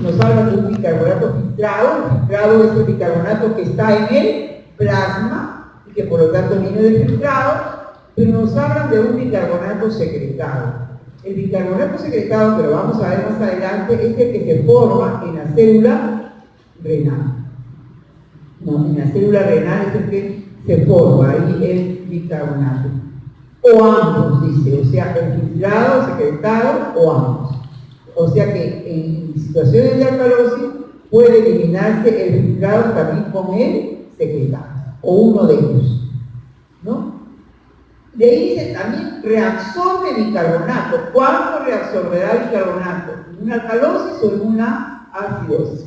Nos habla de un bicarbonato filtrado. El filtrado es el bicarbonato que está en el plasma y que por lo tanto viene del filtrado, pero nos hablan de un bicarbonato secretado. El bicarbonato secretado, que lo vamos a ver más adelante, es el que se forma en la célula renal. No, en la célula renal es el que se forma ahí el bicarbonato. O ambos, dice, o sea, el filtrado, secretado o ambos. O sea que en situaciones de alcalosis puede eliminarse el filtrado también con el secretado, o uno de ellos, ¿no? De ahí dice también reabsorbe bicarbonato. ¿Cuándo reabsorberá bicarbonato? ¿En una alcalosis o en una acidosis?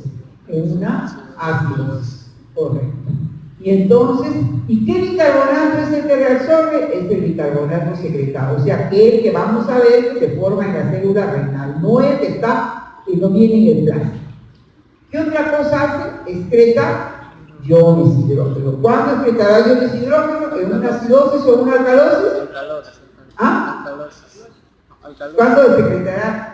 En una acidosis, correcto. Y entonces, ¿y qué bicarbonato es el que reabsorbe? Es el bicarbonato secretado, o sea, aquel que vamos a ver que se forma en la célula renal, no el que está, que no viene en el plasma. ¿Qué otra cosa hace? Excreta iones hidrógeno. ¿Cuándo excretará iones hidrógeno? ¿En una acidosis o en una alcalosis? ¿Ah? ¿Cuándo secretará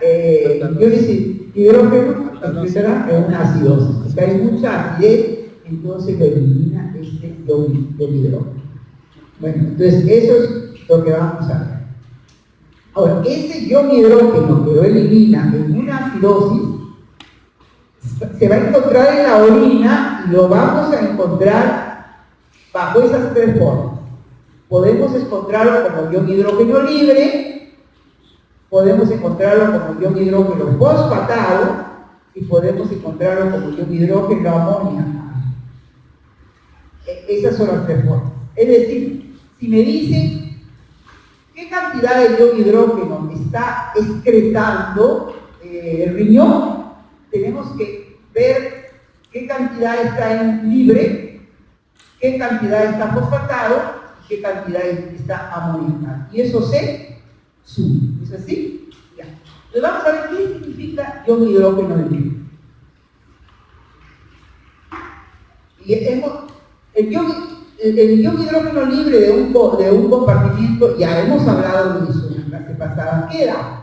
iones hidrógeno? Excretará en una acidosis. Porque hay mucha acidez, entonces lo elimina este ion del hidrógeno. Bueno, entonces eso es lo que vamos a ver. Ahora, ese ion hidrógeno que lo elimina en una acidosis se va a encontrar en la orina y lo vamos a encontrar bajo esas tres formas. Podemos encontrarlo como ion hidrógeno libre, podemos encontrarlo como ion hidrógeno fosfatado y podemos encontrarlo como ion hidrógeno amoníaco. Esas son las tres formas. Es decir, si me dicen qué cantidad de ion hidrógeno está excretando el riñón, tenemos que ver qué cantidad está en libre, qué cantidad está fosfatado y qué cantidad está amoníaco. Y eso se suma. ¿Es así? Ya. Entonces vamos a ver qué significa ion hidrógeno libre. Y el ion hidrógeno libre de un compartimiento, ya hemos hablado de eso en la clase pasada, ¿qué da?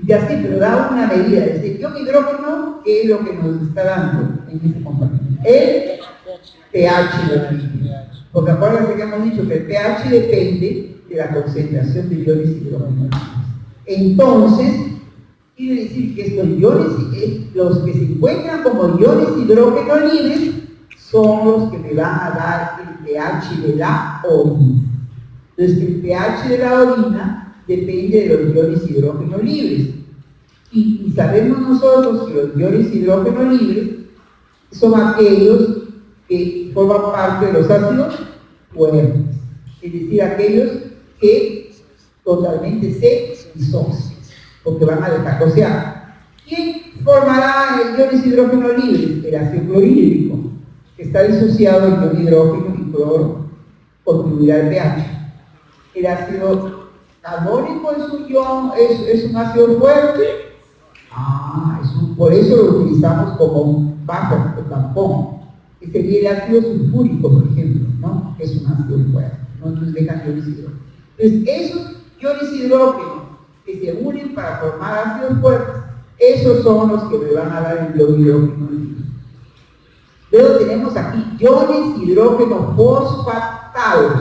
Ya sí, pero da una medida. Es decir, ion hidrógeno, ¿qué es lo que nos está dando en este compartimiento? El pH del líquido. Porque acuérdense que hemos dicho que el pH depende de la concentración de iones hidrógeno. Entonces, quiere decir que estos iones, los que se encuentran como iones hidrógeno libres, son los que me van a dar el pH de la orina. Entonces, el pH de la orina depende de los iones hidrógeno libres. Y sabemos nosotros que los iones hidrógeno libres son aquellos que forman parte de los ácidos fuertes, es decir, aquellos que totalmente se disocian, porque van a dejar. O sea, ¿quién formará iones hidrógeno libres? El ácido clorhídrico, que está disociado en ion hidrógeno y cloro, contribuirá al pH. El ácido carbónico es un ácido fuerte. Por eso lo utilizamos como buffer o tampón. Que sería el ácido sulfúrico, por ejemplo, ¿no? Es un ácido fuerte, ¿no? Entonces dejan iones hidrógeno. Entonces, esos iones hidrógeno que se unen para formar ácidos fuertes, esos son los que me van a dar el ion hidrógeno libre. Luego tenemos aquí iones hidrógeno fosfatados.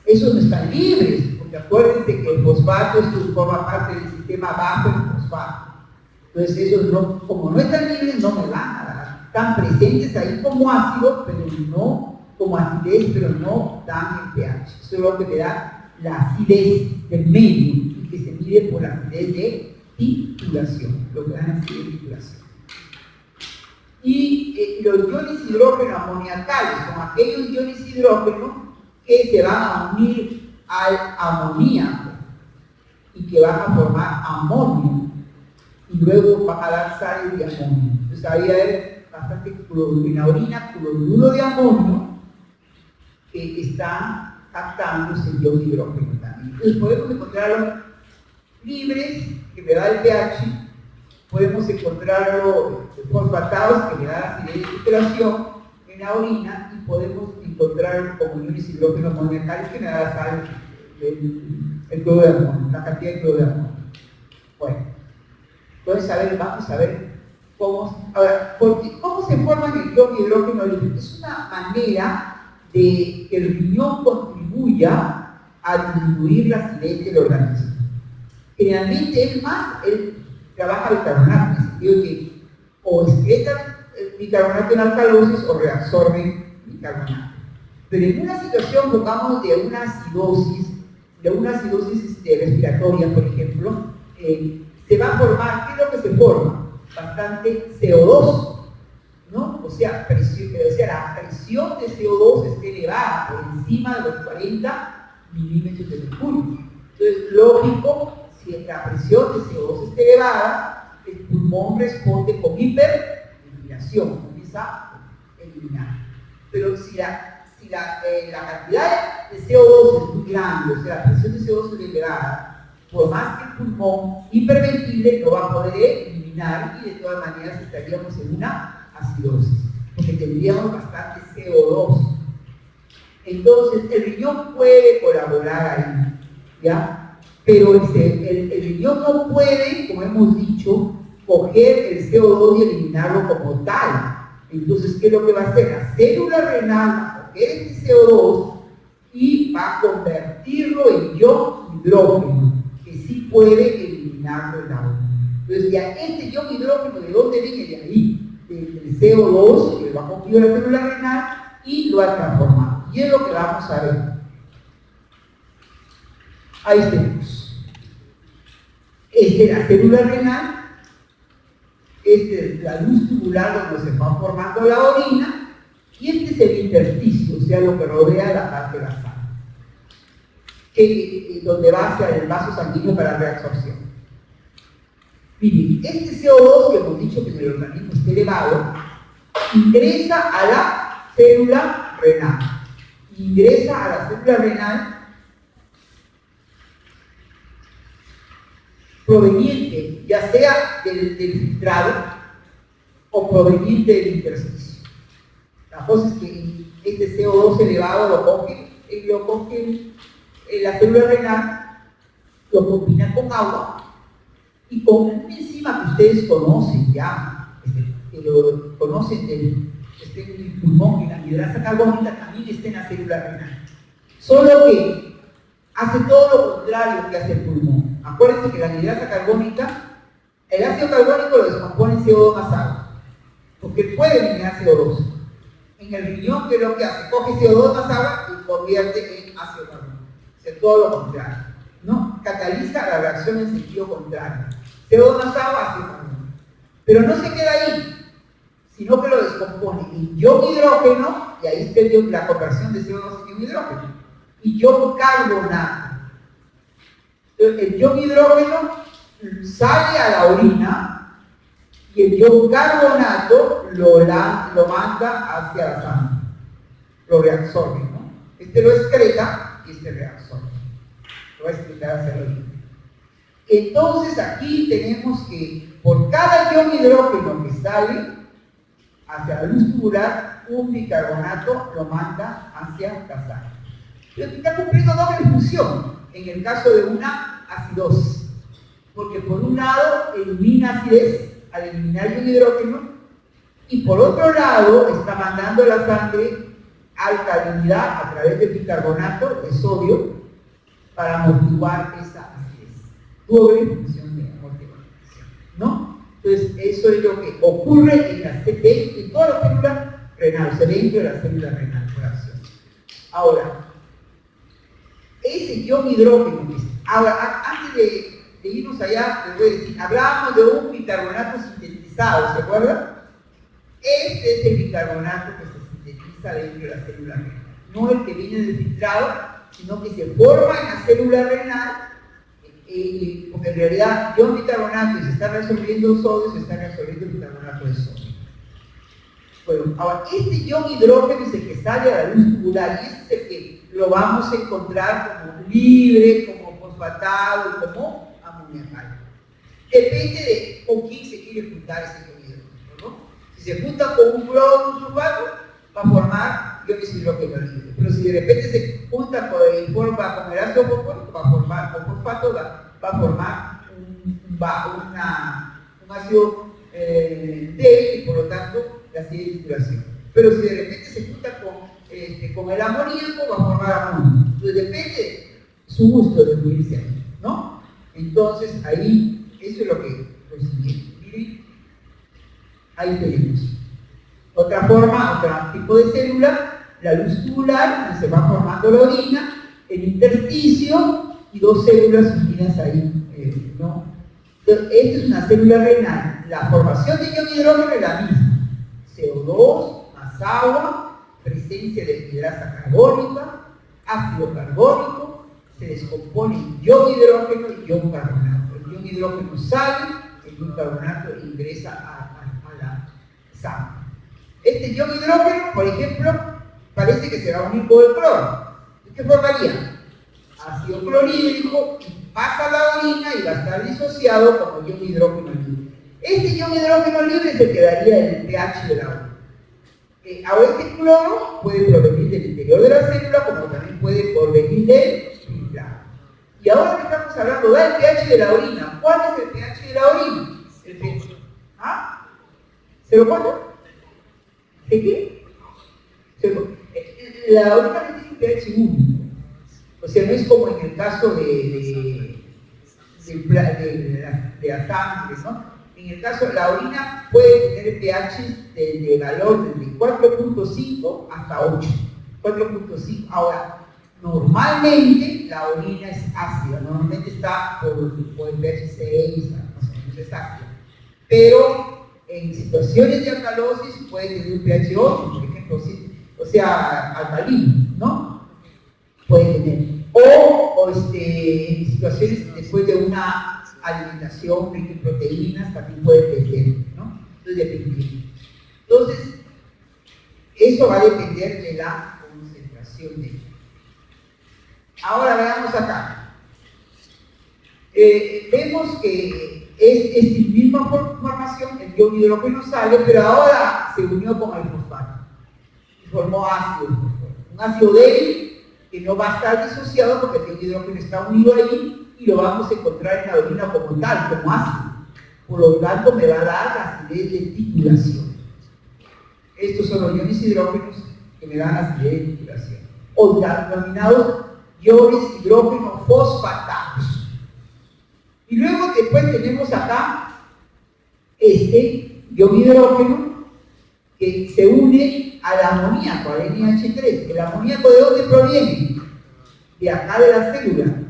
Esos no están libres, porque acuérdense que el fosfato forma parte del sistema bajo del fosfato. Entonces esos no, como no están libres, no me van a dar. Están presentes ahí como ácido, pero no como acidez, pero no dan el pH. Eso es lo que me da la acidez del medio, y que se mide por la acidez de titulación, lo que dan acidez de titulación. Y los iones hidrógeno amoniacales son aquellos iones hidrógeno que se van a unir al amoníaco y que van a formar amonio y luego van a dar sales de amonio. Entonces ahí hay bastante en la orina cloruro de amonio que está captando ese ion hidrógeno también. Entonces podemos encontrarlos libres, que me da el pH, podemos encontrarlo fosfatados, que me da acidez de filtración en la orina, y podemos encontrar comuniones hidrógeno amoníacales que me da la sal, el cloro de amonio, la cantidad de cloro de amonio. Bueno, entonces vamos a ver cómo, ahora, ¿cómo se forma el ion hidrógeno líquido? Es una manera de que el riñón contribuya a disminuir la acidez del organismo. Generalmente él trabaja bicarbonato, en el sentido que o excreta el bicarbonato en alcalosis o reabsorbe bicarbonato. Pero en una situación, pongamos, de una acidosis respiratoria, por ejemplo, se va a formar, ¿qué es lo que se forma? Bastante CO2, ¿no? O sea, la presión de CO2 está elevada por encima de los 40 milímetros de mercurio. Entonces, lógico, si la presión de CO2 está elevada, el pulmón responde con hiperventilación, comienza a eliminar. Pero si la cantidad de CO2 es muy grande, o sea, la presión de CO2 es elevada, por más que el pulmón hiperventile no va a poder eliminar y de todas maneras estaríamos en una acidosis, porque tendríamos bastante CO2. Entonces, el riñón puede colaborar ahí, ¿ya? Pero el riñón no puede, como hemos dicho, coger el CO2 y eliminarlo como tal. Entonces, ¿qué es lo que va a hacer? La célula renal va a coger este CO2 y va a convertirlo en ion hidrógeno, que sí puede eliminarlo el agua. Entonces, ya este ion hidrógeno, ¿de dónde viene? De ahí, del CO2, que va a coger la célula renal y lo ha transformado. Y es lo que vamos a ver. Ahí tenemos. Esta es la célula renal. Esta es la luz tubular donde se va formando la orina. Y este es el intersticio, o sea, lo que rodea la parte de la sangre, donde va hacia el vaso sanguíneo para la reabsorción. Miren, este CO2 que hemos dicho que en el organismo está elevado, ingresa a la célula renal. Ingresa a la célula renal proveniente ya sea del filtrado o proveniente del intersticio. La cosa es que este CO2 elevado lo coge la célula renal, lo combina con agua y con una enzima que ustedes conocen ya, que lo conocen del pulmón, y la anhidrasa carbónica también está en la célula renal. Solo que hace todo lo contrario que hace el pulmón. Acuérdense que la anhidrasa carbónica, el ácido carbónico lo descompone en CO2 más agua, porque puede eliminar CO2. En el riñón, ¿qué es lo que hace? Coge CO2 más agua y convierte en ácido carbónico. O sea, todo lo contrario, ¿no? Cataliza la reacción en sentido contrario. CO2 más agua, ácido carbónico. Pero no se queda ahí, sino que lo descompone en ion hidrógeno, y ahí está la conversión de CO2 en ion hidrógeno, y ion carbonato. El ion hidrógeno sale a la orina y el ion carbonato lo manda hacia la sangre, lo reabsorbe, ¿no? Este lo excreta y este reabsorbe. Lo va a excretar hacia la orina. Entonces aquí tenemos que por cada ion hidrógeno que sale hacia la luz tubular, un bicarbonato lo manda hacia la sangre. Está cumpliendo doble función en el caso de una acidosis, porque por un lado elimina acidez al eliminar el hidrógeno y por otro lado está mandando a la sangre alcalinidad a través del bicarbonato de sodio para amortiguar esa acidez. Doble función de amortiguación, ¿no? Entonces eso es lo que ocurre en toda la célula renal, o sea, dentro de la célula renal por acción. Ahora, ese ion hidrógeno, ahora, antes de irnos allá, les voy a decir, hablábamos de un bicarbonato sintetizado, ¿se acuerdan? Este es el bicarbonato que se sintetiza dentro de la célula renal. No el que viene del filtrado, sino que se forma en la célula renal, porque en realidad ion bicarbonato y se está resolviendo sodio, se está resolviendo el bicarbonato de sodio. Bueno, ahora, este ion hidrógeno es el que sale a la luz tubular y este es el que lo vamos a encontrar como libre, como fosfatado y como amoniacal. Depende de con quién se quiere juntar ese ion hidrógeno, ¿no? Si se junta con un cloro, un sulfato, va a formar iones hidrógeno libre. Pero si de repente se junta con el ácido fosfórico, va a formar, con fosfato, va a formar un ácido débil y por lo tanto la siguiente titulación. Pero si de repente se junta con el amoníaco, va a formar amonio. Entonces depende su gusto de unirse ahí, ¿no? Entonces ahí, eso es lo siguiente. Miren, ahí tenemos. Otra forma, otro tipo de célula, la luz tubular, donde se va formando la orina, el intersticio y dos células unidas ahí, ¿no? Entonces, esta es una célula renal. La formación de ion hidrógeno es la misma. CO2 más agua, presencia de hidrasa carbónica, ácido carbónico, se descompone en ion hidrógeno y ion carbonato. El ion hidrógeno sale, el ion carbonato ingresa a la sangre. Este ion hidrógeno, por ejemplo, parece que se va a unir con el cloro. ¿Qué formaría? Ácido clorhídrico, pasa a la orina y va a estar disociado como ion hidrógeno libre. Este ion hidrógeno libre se quedaría en el pH de la orina. Ahora este cloro puede provenir del interior de la célula, como también puede provenir del filtrado. Y ahora que estamos hablando del pH de la orina, ¿cuál es el pH de la orina? El pH. ¿Ah? ¿0,4? ¿De qué? La orina no tiene un pH único. O sea, no es como en el caso de la sangre, ¿no? En el caso, la orina puede tener pH de valor desde 4.5 hasta 8. 4.5. Ahora, normalmente la orina es ácida, normalmente está por el pH 6, más o menos es ácida. Pero en situaciones de alcalosis puede tener un pH 8, por ejemplo, o sea, alcalino, ¿no? Puede tener. O en situaciones después de una alimentación rica en proteínas, también puede perder, ¿no? Entonces depende. Entonces, eso va a depender de la concentración de. Ahora veamos acá. Vemos que es misma formación, el ion hidrógeno sale, pero ahora se unió con el fosfato y formó ácido fosfórico. Un ácido débil que no va a estar disociado porque el ion hidrógeno está unido ahí y lo vamos a encontrar en la orina como tal, como ácido. Por lo tanto, me va a dar la acidez de titulación. Estos son los iones hidrógenos que me dan la acidez de titulación. O denominados iones hidrógeno fosfatados. Y luego después tenemos acá este ion hidrógeno que se une al amoníaco, al NH3. ¿El amoníaco de dónde proviene? De acá de la célula.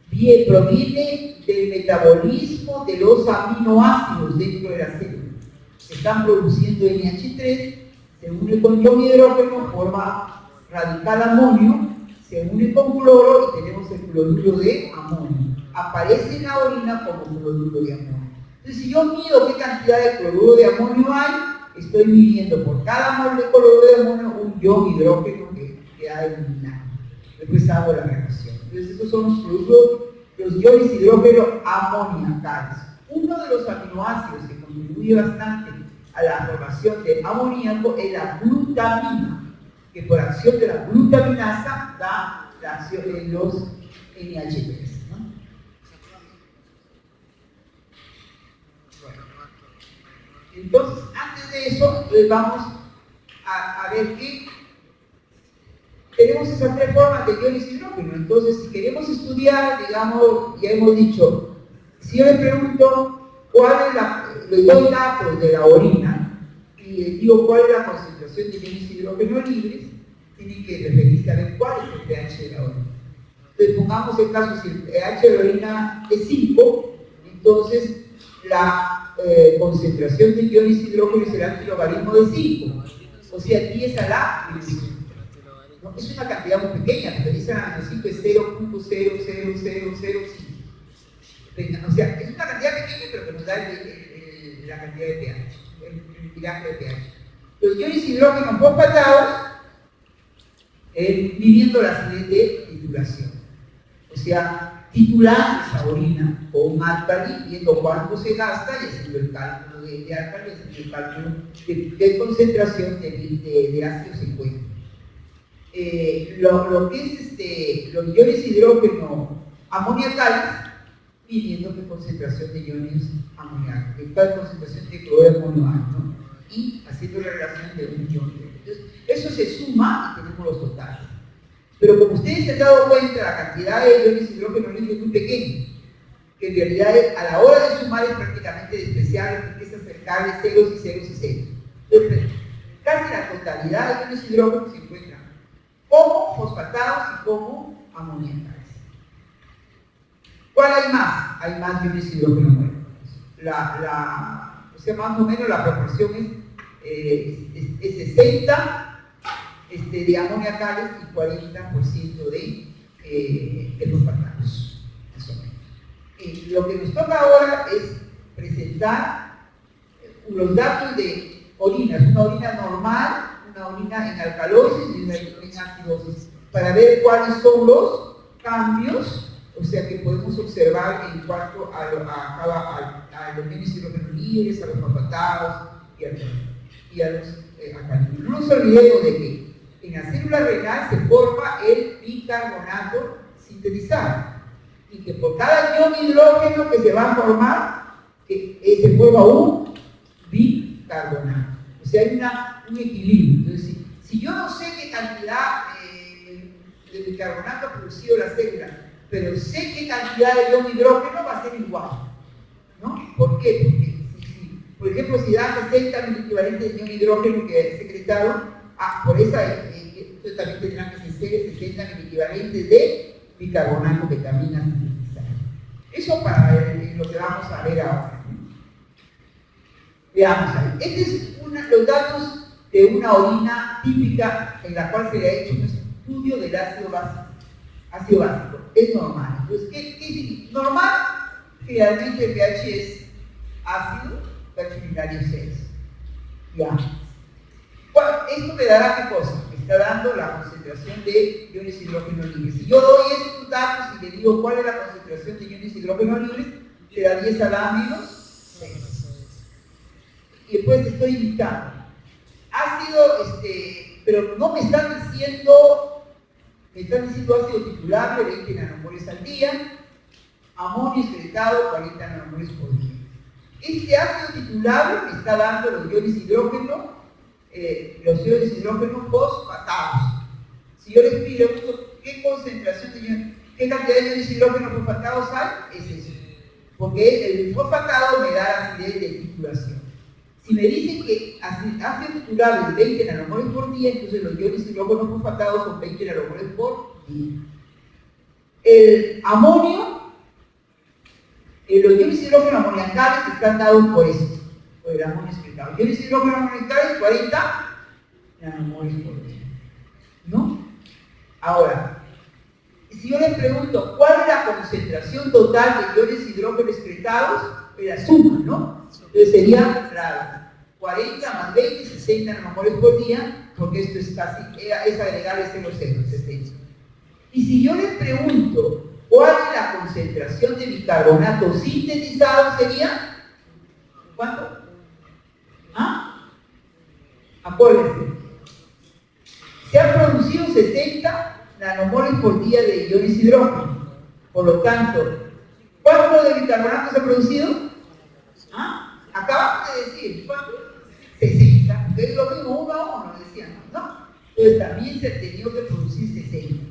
Bien, proviene del metabolismo de los aminoácidos dentro de la célula. Están produciendo NH3, se une con ion hidrógeno, forma radical amonio, se une con cloro y tenemos el cloruro de amonio. Aparece en la orina como cloruro de amonio. Entonces, si yo mido qué cantidad de cloruro de amonio hay, estoy midiendo por cada mol de cloruro de amonio un ion hidrógeno que queda eliminado. Después hago la reacción. Entonces, estos son los iones hidrógeno amoniacales. Uno de los aminoácidos que contribuye bastante a la formación de amoníaco es la glutamina, que por acción de la glutaminasa da la acción de los NH3. ¿No? Bueno. Entonces, antes de eso, vamos a ver que tenemos esas tres formas de iones hidrógeno. Entonces, si queremos estudiar, digamos, ya hemos dicho, si yo le pregunto cuál es le doy datos de la orina y le digo cuál es la concentración de iones hidrógeno libres, tiene que referirse a ver cuál es el pH de la orina. Entonces, pongamos el caso, si el pH de la orina es 5, entonces la concentración de iones hidrógeno será el logaritmo de 5, o sea, 10 a la 15. No, es una cantidad muy pequeña, pero dice a 5 es 0.00005. O sea, es una cantidad pequeña, pero que nos da la cantidad de pH, el tiraje de pH. Los iones hidrógenos fosfatados, midiendo la siguiente titulación. O sea, titulando esa orina con un álcali, viendo cuánto se gasta y haciendo el cálculo de álcali, haciendo el cálculo de concentración de ácido se encuentra. lo que es los iones hidrógeno amoniacales, midiendo qué concentración de iones amoníacos, qué tal concentración de cloruro de amonio hay, ¿no? Y haciendo la relación de un ion. Entonces, eso se suma y tenemos los totales. Pero como ustedes se han dado cuenta, la cantidad de iones hidrógeno líquido es muy pequeña, que en realidad a la hora de sumar es prácticamente despreciable, porque es acercarle ceros y ceros y ceros. Entonces, casi la totalidad de iones hidrógeno se encuentran como fosfatados y como amoníacos. ¿Cuál hay más? Hay más iones hidrógeno nuevos. O sea, más o menos la proporción es 60 de amoniacales y 40% de fosfatados. Más o menos. Lo que nos toca ahora es presentar los datos de orinas, una orina normal, una orina en alcalosis y una orina en acidosis, para ver cuáles son los cambios, o sea, que podemos observar en cuanto a los iones hidrógeno libres, a los fosfatados y a los alcalinos. No nos olvidemos de que en la célula renal se forma el bicarbonato sintetizado y que por cada ion hidrógeno que se va a formar, se forma un bicarbonato. O sea, hay un equilibrio. Entonces, si yo no sé qué cantidad de bicarbonato ha producido la célula, pero sé qué cantidad de ion hidrógeno, va a ser igual, ¿no? ¿Por qué? Porque, por ejemplo, si da 60 equivalentes de ion hidrógeno que secretaron, por esa, entonces también tendrán que ser 60 equivalentes de bicarbonato que también han sintetizado. Eso para lo que vamos a ver ahora, ¿no? Veamos ahí. Estos son los datos de una orina típica en la cual se le ha hecho un estudio del ácido básico. Ácido básico, es normal. Entonces, ¿qué significa? Normal, generalmente el pH es ácido, pH urinario 6. Ya. Bueno, esto me dará qué cosa? Me está dando la concentración de iones hidrógeno libres. Si yo doy estos datos y le digo cuál es la concentración de iones hidrógeno libres, te da 10 a la menos 6. Y después estoy indicando ácido, pero no me están diciendo ácido titulable, 20 nanomoles al día, amonio excretado, 40 nanomoles por día. Este ácido titulable me está dando los iones hidrógeno fosfatados. Si yo les pregunto qué concentración de iones, qué cantidad de iones hidrógeno fosfatados hay, es eso. Porque el fosfatado me da la acidez de titulación. Si me dicen que ácido titulable es 20 nanomoles por día, entonces los iones hidrógeno fosfatados son 20 nanomoles por día. El amonio, los iones hidrógeno amoniacales están dados por esto, por el amonio excretado. Los iones hidrógeno amoniacales 40 nanomoles por día, ¿no? Ahora, si yo les pregunto cuál es la concentración total de iones hidrógeno excretados, la suma, ¿no? Entonces sería, claro, 40 más 20, 60 nanomoles por día, porque esto es casi, es agregarle 0,0, 60. Y si yo les pregunto cuál es la concentración de bicarbonato sintetizado, sería, ¿cuánto? Acuérdense, se han producido 60 nanomoles por día de iones hidrógeno. Por lo tanto, ¿cuánto de bicarbonato se ha producido? Acabamos de decir, ¿cuánto? 60. Es lo mismo, 1 a 1, decíamos, ¿no? Entonces también se ha tenido que producir 60.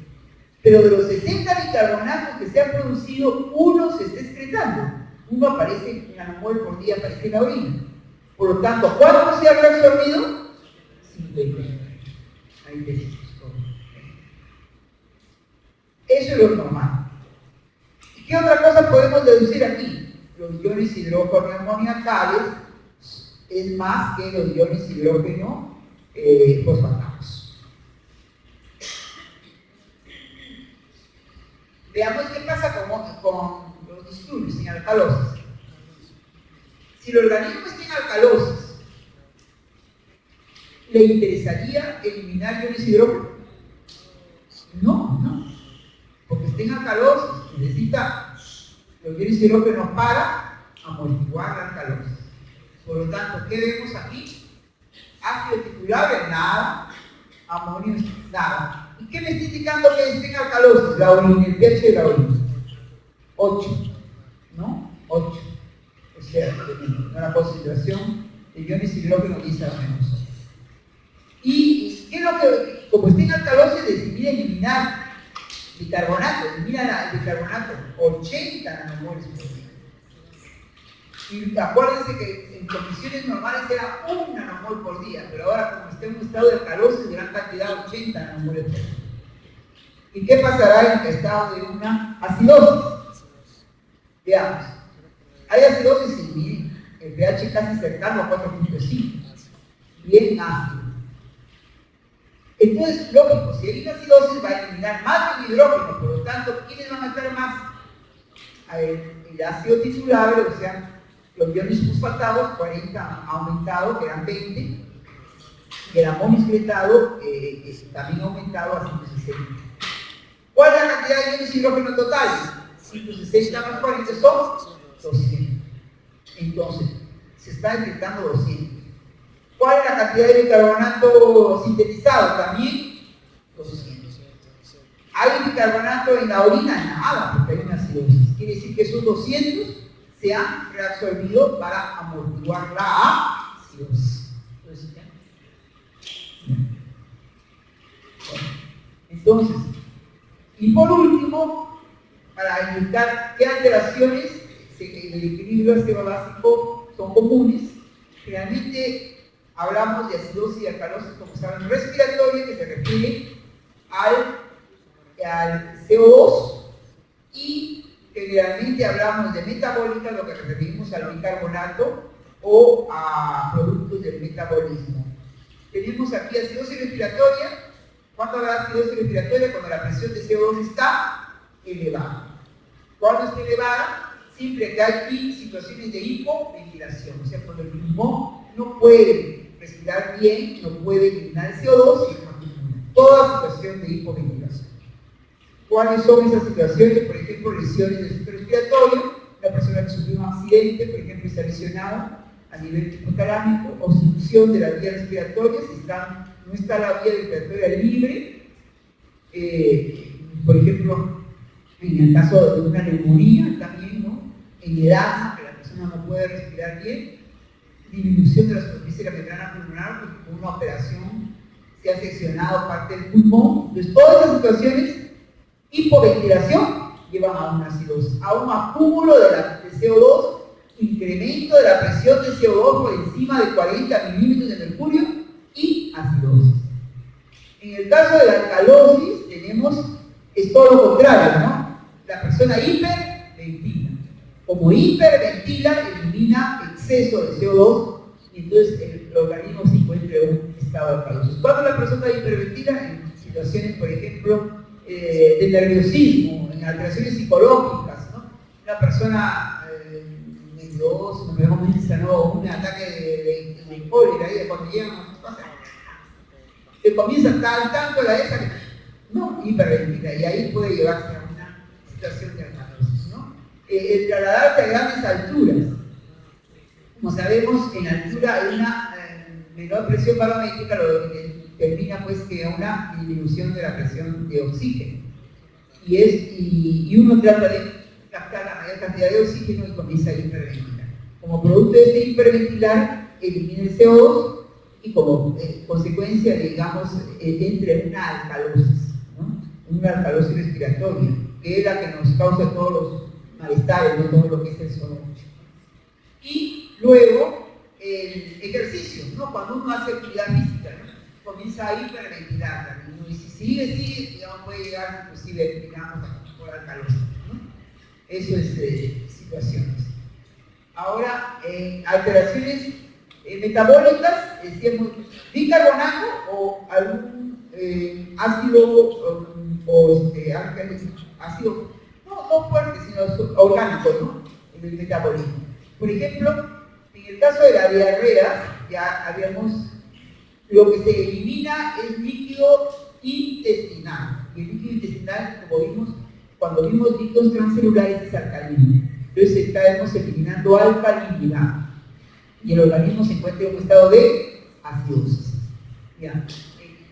Pero de los 60 bicarbonatos que se han producido, uno se está excretando. Uno aparece en nanomol por día, aparece en la orina. Por lo tanto, ¿cuánto se ha reabsorbido? 50. Ahí decimos todo. Eso es lo normal. ¿Y qué otra cosa podemos deducir aquí? Los iones hidrógeno amoniacales es más que los iones hidrógeno fosfatados. Veamos qué pasa con los disturbios en alcalosis. Si el organismo está en alcalosis, ¿le interesaría eliminar iones hidrógeno? No, porque está en alcalosis, necesita los iones hidrógeno para amortiguar la alcalosis. Por lo tanto, ¿qué vemos aquí? Ácido titulable, nada. Amonio, nada. ¿Y qué me está indicando que esté en alcalosis? La orina, el pH de la orina. 8, ¿no? 8. O sea, una concentración de iones hidrógeno 10 a la menos 8. ¿Y qué es lo que, como está en alcalosis, decidí eliminar bicarbonato? Elimina el bicarbonato, 80 nanomoles por día. Y acuérdense que en condiciones normales era 1 nanomol por día, pero ahora como está en un estado de alcalosis de gran cantidad, 80 nanomoles por día. ¿Y qué pasará en el estado de una acidosis? Veamos. Hay acidosis y el pH casi cercano a 4.5, bien ácido. Entonces, lógico, si hay una acidosis va a eliminar más del hidrógeno, por lo tanto, ¿quiénes van a estar más? El ácido titulable, o sea, los iones fosfatados, 40 ha aumentado, que eran 20, y el amoniscletado también ha aumentado a 160. ¿Cuál es la cantidad de iones de hidrógeno total? 160 más 40 son 200. Entonces, se está detectando 200. ¿Cuál es la cantidad de bicarbonato sintetizado? También 200. ¿Hay bicarbonato en la orina? Nada, porque hay una acidosis. Quiere decir que esos 200 se han reabsorbido para amortiguar la acidosis. Entonces, y por último, para indicar qué alteraciones en el equilibrio ácido-básico son comunes, generalmente hablamos de acidosis y alcalosis, como saben, respiratoria, que se refiere al CO2, y generalmente hablamos de metabólica, lo que referimos al bicarbonato o a productos del metabolismo. Tenemos aquí acidosis respiratoria. ¿Cuándo habrá acidosis respiratoria? Cuando la presión de CO2 está elevada. ¿Cuándo está elevada? Siempre que hay situaciones de hipoventilación, o sea, cuando el pulmón no puede respirar bien, no puede eliminar el CO2 y es toda situación de hipoventilación. ¿Cuáles son esas situaciones? Por ejemplo, lesiones del sistema respiratorio, la persona que sufrió un accidente, por ejemplo, está lesionado a nivel hipotalámico, obstrucción de la vía respiratoria, si no está la vía respiratoria libre, por ejemplo, en el caso de una neumonía también, ¿no? En el asma, que la persona no puede respirar bien, disminución de la superficie de la membrana pulmonar, porque con una operación se ha seccionado parte del pulmón. Entonces, todas esas situaciones, hipoventilación, llevan a una acidosis, a un acúmulo de CO2, incremento de la presión de CO2 por encima de 40 milímetros de mercurio y acidosis. En el caso de la alcalosis, es todo lo contrario, ¿no? La persona hiperventila. Como hiperventila, elimina exceso de CO2 y entonces el organismo se encuentra en un estado de alcalosis. Cuando la persona hiperventila, en situaciones, por ejemplo, de nerviosismo, en alteraciones psicológicas, ¿no? Una persona nerviosa, no comienza, ¿no? Un ataque de cólera, y cuando llega, que comienza a estar tanto la esa que no hiperventila, y ahí puede llevarse a una situación de alcalosis, ¿no? El trasladarse a grandes alturas. Como sabemos, en altura hay una menor presión barométrica, lo que termina pues que una disminución de la presión de oxígeno. Y uno trata de captar la mayor cantidad de oxígeno y comienza a hiperventilar. Como producto de este hiperventilar, elimina el CO2 y como consecuencia, digamos, entra en una alcalosis, ¿no? Una alcalosis respiratoria, que es la que nos causa todos los malestares, ¿no? Todo lo que es el sono. Y luego, el ejercicio, ¿no? Cuando uno hace actividad física, ¿no? Comienza a hiperventilar también, ¿no? Y si sigue, digamos, puede llegar inclusive, digamos, por alcalosis, ¿no? Eso es situaciones. Ahora, alteraciones metabólicas, decíamos, bicarbonato o algún ácido ácido, no fuerte, sino orgánico, ¿no? En el metabolismo. Por ejemplo, en el caso de la diarrea, ya habíamos, lo que se elimina es líquido intestinal. Y el líquido intestinal, como vimos, cuando vimos líquidos transcelulares, es alcalino. Entonces estamos eliminando alcalinidad. Y el organismo se encuentra en un estado de acidosis. ¿Ya?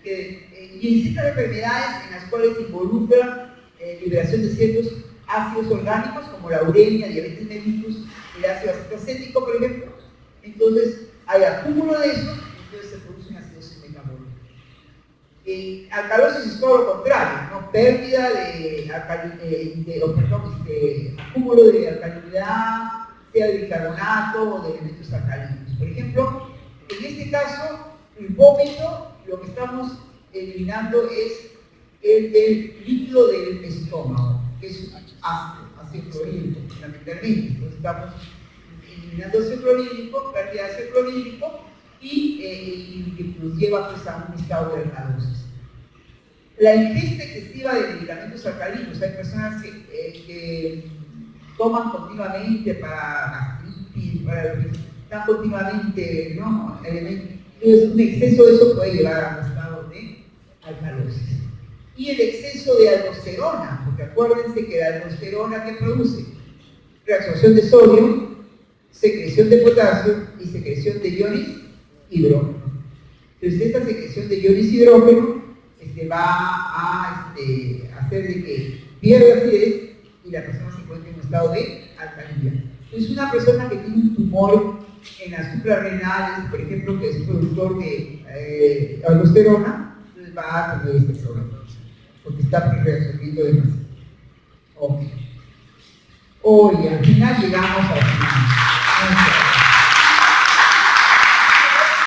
Y en ciertas enfermedades en las cuales se involucra liberación de ciertos ácidos orgánicos, como la uremia, diabetes mellitus, el ácido acético, por ejemplo. Entonces, hay acúmulo de eso, entonces se produce una acidosis metabólica. Alcalosis es todo lo contrario, ¿no? Pérdida acúmulo de alcalinidad, sea de bicarbonato o de elementos alcalinos. Por ejemplo, en este caso, el vómito, lo que estamos eliminando es el líquido del estómago, que es ácido clorhídrico, fundamentalmente. Entonces estamos eliminando ácido clorhídrico, pérdida de ácido clorhídrico y que nos lleva pues, a un estado de alcalosis. La ingesta excesiva de medicamentos alcalinos, hay personas que toman continuamente para gastritis, están continuamente, ¿no? Entonces, un exceso de eso puede llevar a un estado de alcalosis. Y el exceso de aldosterona, porque acuérdense que la aldosterona, ¿qué produce? Reabsorción de sodio, secreción de potasio y secreción de iones hidrógeno. Entonces, esta secreción de iones hidrógeno va a hacer de que pierda acidez y la persona se encuentre en un estado de alcalinidad. Entonces, una persona que tiene un tumor en las suprarrenales, por ejemplo, que es productor de aldosterona, entonces va a tener este problema, porque está reabsorbiendo demasiado. Ok. Hoy al final llegamos a